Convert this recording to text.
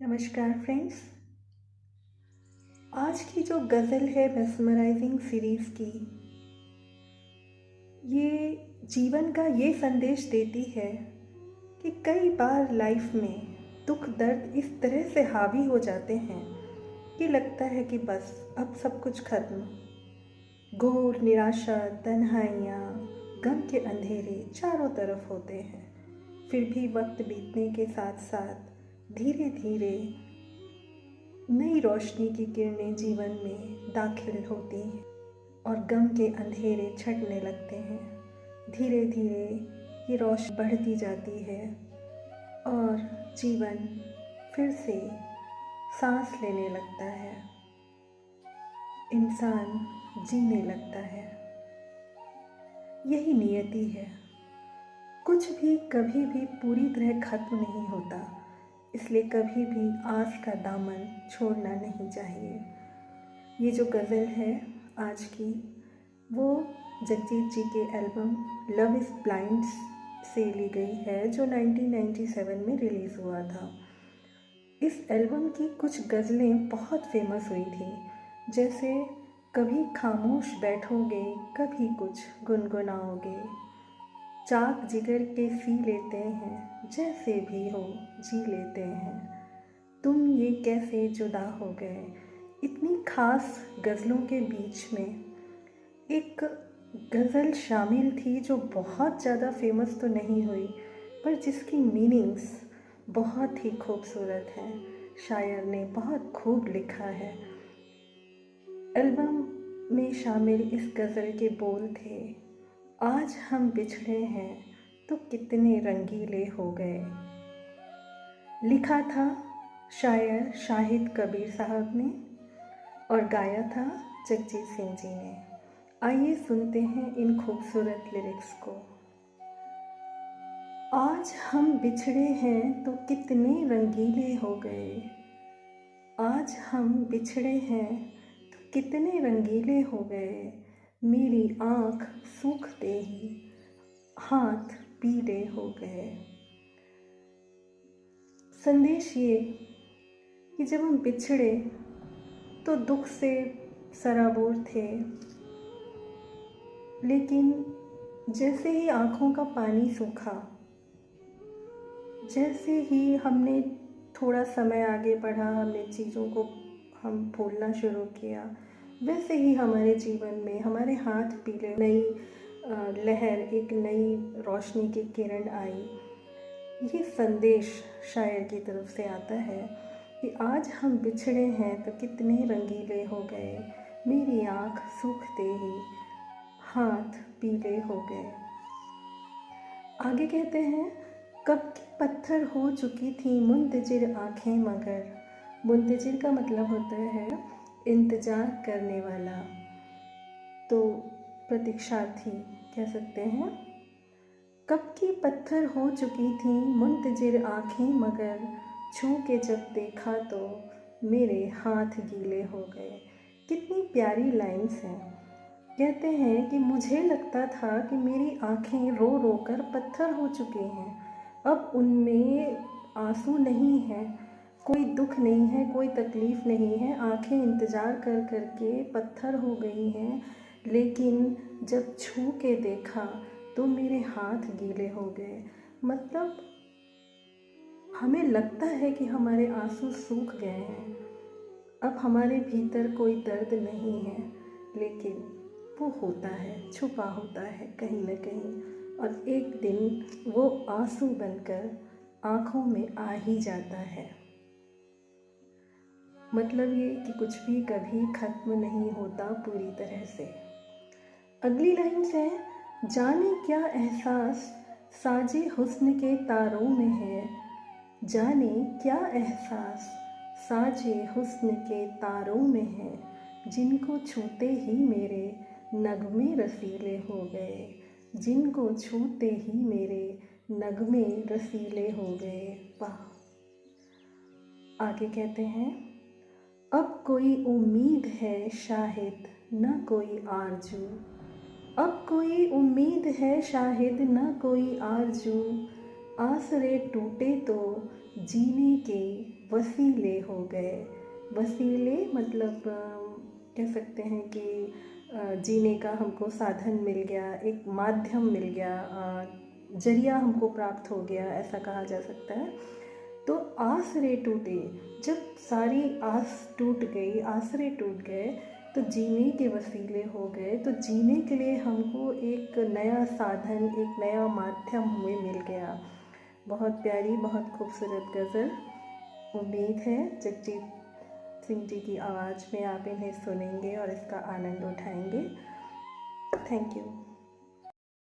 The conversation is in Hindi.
नमस्कार फ्रेंड्स। आज की जो गज़ल है मेस्मराइजिंग सीरीज़ की, ये जीवन का ये संदेश देती है कि कई बार लाइफ में दुख दर्द इस तरह से हावी हो जाते हैं कि लगता है कि बस अब सब कुछ खत्म। घोर निराशा, तन्हाइयाँ, गम के अंधेरे चारों तरफ होते हैं। फिर भी वक्त बीतने के साथ साथ धीरे धीरे नई रोशनी की किरणें जीवन में दाखिल होती हैं और गम के अंधेरे छटने लगते हैं। धीरे धीरे ये रोशनी बढ़ती जाती है और जीवन फिर से सांस लेने लगता है, इंसान जीने लगता है। यही नियति है। कुछ भी कभी भी पूरी तरह खत्म नहीं होता, इसलिए कभी भी आस का दामन छोड़ना नहीं चाहिए। ये जो गज़ल है आज की, वो जगजीत जी के एल्बम लव इज़ ब्लाइंड से ली गई है, जो 1997 में रिलीज़ हुआ था। इस एल्बम की कुछ गज़लें बहुत फेमस हुई थी, जैसे कभी खामोश बैठोगे, कभी कुछ गुनगुनाओगे, चाक जिगर के सी लेते हैं, जैसे भी हो जी लेते हैं, तुम ये कैसे जुदा हो गए। इतनी खास गज़लों के बीच में एक गज़ल शामिल थी जो बहुत ज़्यादा फेमस तो नहीं हुई, पर जिसकी मीनिंग्स बहुत ही खूबसूरत हैं। शायर ने बहुत खूब लिखा है। एल्बम में शामिल इस गज़ल के बोल थे, आज हम बिछड़े हैं तो कितने रंगीले हो गए। लिखा था शायर शाहिद कबीर साहब ने और गाया था जगजीत सिंह जी ने। आइए सुनते हैं इन खूबसूरत लिरिक्स को। आज हम बिछड़े हैं तो कितने रंगीले हो गए। आज हम बिछड़े हैं तो कितने रंगीले हो गए। मेरी आँख सूखते ही हाथ पीले हो गए। संदेश ये कि जब हम बिछड़े तो दुख से सराबोर थे, लेकिन जैसे ही आँखों का पानी सूखा, जैसे ही हमने थोड़ा समय आगे बढ़ा, हमने चीज़ों को हम भूलना शुरू किया, वैसे ही हमारे जीवन में हमारे हाथ पीले, नई लहर, एक नई रोशनी की किरण आई। ये संदेश शायर की तरफ से आता है कि आज हम बिछड़े हैं तो कितने रंगीले हो गए। मेरी आँख सूखते ही हाथ पीले हो गए। आगे कहते हैं, कब की पत्थर हो चुकी थी मुंतजिर आँखें मगर। मुंतजिर का मतलब होता है इंतज़ार करने वाला, तो प्रतीक्षार्थी कह सकते हैं। कब की पत्थर हो चुकी थी मुंतजिर आँखें मगर, छू के जब देखा तो मेरे हाथ गीले हो गए। कितनी प्यारी लाइन्स हैं। कहते हैं कि मुझे लगता था कि मेरी आँखें रो रो कर पत्थर हो चुकी हैं, अब उनमें आंसू नहीं हैं, कोई दुख नहीं है, कोई तकलीफ़ नहीं है, आँखें इंतज़ार कर कर के पत्थर हो गई हैं, लेकिन जब छू के देखा तो मेरे हाथ गीले हो गए। मतलब हमें लगता है कि हमारे आंसू सूख गए हैं, अब हमारे भीतर कोई दर्द नहीं है, लेकिन वो होता है, छुपा होता है कहीं ना कहीं, और एक दिन वो आंसू बनकर आँखों में आ ही जाता है। मतलब ये कि कुछ भी कभी ख़त्म नहीं होता पूरी तरह से। अगली लाइन है, जाने क्या एहसास साजे हुस्न के तारों में है। जाने क्या एहसास साजे हुस्न के तारों में है, जिनको छूते ही मेरे नगमे रसीले हो गए। जिनको छूते ही मेरे नगमे रसीले हो गए। वाह। आगे कहते हैं, अब कोई उम्मीद है शाहिद न कोई आरजू। अब कोई उम्मीद है शाहिद न कोई आरजू, आसरे टूटे तो जीने के वसीले हो गए। वसीले मतलब कह सकते हैं कि जीने का हमको साधन मिल गया, एक माध्यम मिल गया, जरिया हमको प्राप्त हो गया, ऐसा कहा जा सकता है। तो आसरे टूटे, जब सारी आस टूट गई, आसरे टूट गए, तो जीने के वसीले हो गए। तो जीने के लिए हमको एक नया साधन, एक नया माध्यम हमें मिल गया। बहुत प्यारी, बहुत खूबसूरत गज़ल। उम्मीद है जगजीत सिंह जी की आवाज़ में आप इन्हें सुनेंगे और इसका आनंद उठाएंगे। Thank you.